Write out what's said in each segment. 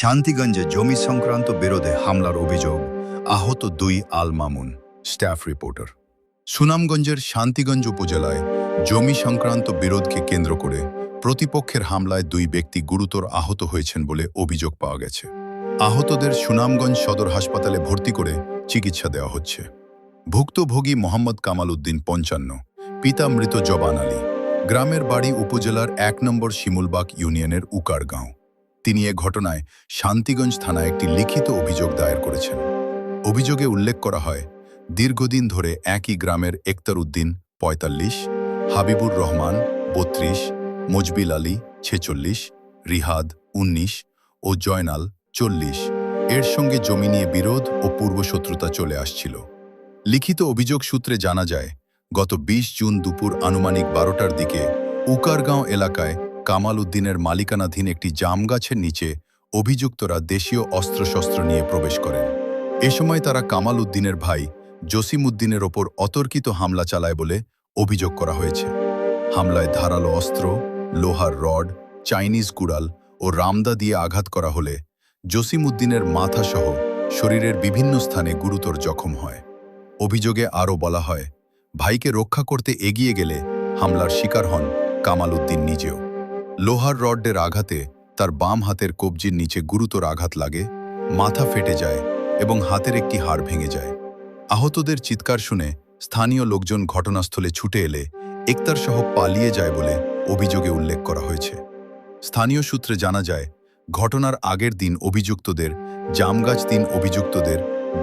শান্তিগঞ্জে জমি সংক্রান্ত বিরোধে হামলার অভিযোগ, আহত 2 আল মামুন। Staff reporter. সুনামগঞ্জের শান্তিগঞ্জ উপজেলায় জমি সংক্রান্ত বিরোধকে কেন্দ্র করে প্রতিপক্ষের হামলায় 2 ব্যক্তি গুরুতর আহত হয়েছেন বলে অভিযোগ পাওয়া গেছে। আহতদের সুনামগঞ্জ সদর হাসপাতালে ভর্তি করে চিকিৎসা দেওয়া হচ্ছে। ভুক্তভোগী মোহাম্মদ কামাল উদ্দিন 55, পিতা মৃত জবান আলী। গ্রামের বাড়ি উপজেলার 1 নম্বর শিমুলবাগ ইউনিয়নের উকারগাঁও। তিনি এ ঘটনায় শান্তিগঞ্জ থানায় একটি লিখিত অভিযোগ দায়ের করেছেন। অভিযোগে উল্লেখ করা হয়, দীর্ঘদিন ধরে একই গ্রামের একতার উদ্দিন 45, হাবিবুর রহমান 32, মজবিল আলী 46, রিহাদ 19 ও জয়নাল 40 এর সঙ্গে জমি নিয়ে বিরোধ ও পূর্বশত্রুতা চলে আসছিল। লিখিত অভিযোগ সূত্রে জানা যায়, গত 20 জুন দুপুর আনুমানিক 12টার দিকে উকারগাঁও এলাকায় কামাল উদ্দিনের মালিকানাধীন একটি জাম গাছের নিচে অভিযুক্তরা দেশীয় অস্ত্রশস্ত্র নিয়ে প্রবেশ করেন। এ সময় তারা কামাল উদ্দিনের ভাই জসিম উদ্দিনের ওপর অতর্কিত হামলা চালায় বলে অভিযোগ করা হয়েছে। হামলায় ধারালো অস্ত্র, লোহার রড, চাইনিজ কুড়াল ও রামদা দিয়ে আঘাত করা হলে জসিম উদ্দিনের মাথাসহ শরীরের বিভিন্ন স্থানে গুরুতর জখম হয়। অভিযোগে আরও বলা হয়, ভাইকে রক্ষা করতে এগিয়ে গেলে হামলার শিকার হন কামাল উদ্দিন নিজেও। লোহার রডের আঘাতে তার বাম হাতের কবজির নিচে গুরুতর আঘাত লাগে, মাথা ফেটে যায় এবং হাতের একটি হাড় ভেঙে যায়। আহতদের চিৎকার শুনে স্থানীয় লোকজন ঘটনাস্থলে ছুটে এলে একতার সহ পালিয়ে যায় বলে অভিযোগে উল্লেখ করা হয়েছে। স্থানীয় সূত্রে জানা যায়, ঘটনার আগের দিন অভিযুক্তদের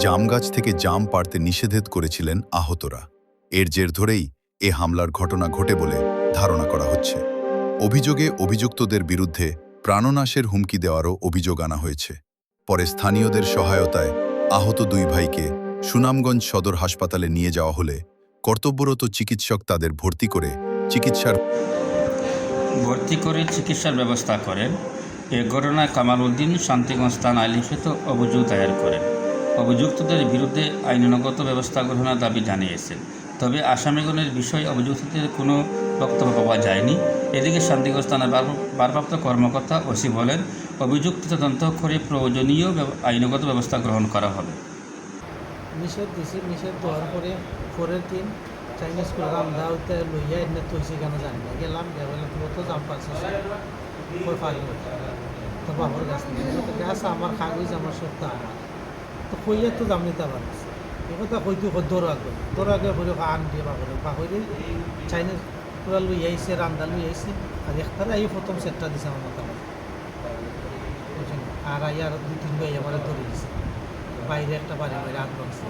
জামগাছ থেকে জাম পাড়তে নিষেধ করেছিলেন আহতরা। এর জের ধরেই এ হামলার ঘটনা ঘটে বলে ধারণা করা হচ্ছে। অভিযোগে অভিযুক্তদের বিরুদ্ধে প্রাণনাশের হুমকি দেওয়ারও অভিযোগ আনা হয়েছে। পরে স্থানীয়দের সহায়তায় আহত 2 ভাইকে সুনামগঞ্জ সদর হাসপাতালে নিয়ে যাওয়া হলে কর্তব্যরত চিকিৎসক তাদের ভর্তি করে চিকিৎসার ব্যবস্থা করেন। এ ঘটনায় কামাল উদ্দিন শান্তিগঞ্জ থানায় লিখিত অভিযোগ দায়ের করেন। অভিযুক্তদের বিরুদ্ধে আইনানুগত ব্যবস্থা গ্রহণের দাবি জানিয়েছেন। তবে আসামিগণের বিষয়ে অভিযুক্তদের কোনো বক্তব্য পাওয়া যায়নি। এদিকে শান্তিগঞ্জ থানার ভারপ্রাপ্ত কর্মকর্তা ওসি বলেন, অভিযুক্ত তদন্ত করে প্রয়োজনীয় আইনগত ব্যবস্থা গ্রহণ করা হবে। নিষেধ দেওয়ার পরে পরের দিন চাইনিজ করে রান্না হইতে লইয়া এনে তৈছি কেন জানি না, গেলাম তো জাম পাচ্ছে তো বাবর গাছ গাছ আমার কাগজ আমার সপ্তাহ তো কইলে তো দাম নিতে পারছি। এই কথা কইতে দৌড় আগে ভরে আন দিয়ে বাবরে চাইনিজ পুরা লই আইসে, রান্দা লই আইসে, আর একটারে আই প্রথম সেটটা দিছে আমার মোটামুটি। আর আই আর 2-3 ভাই আমার ধরে দিছে, বাইরে একটা বাড়ি আগ ভাঙছে।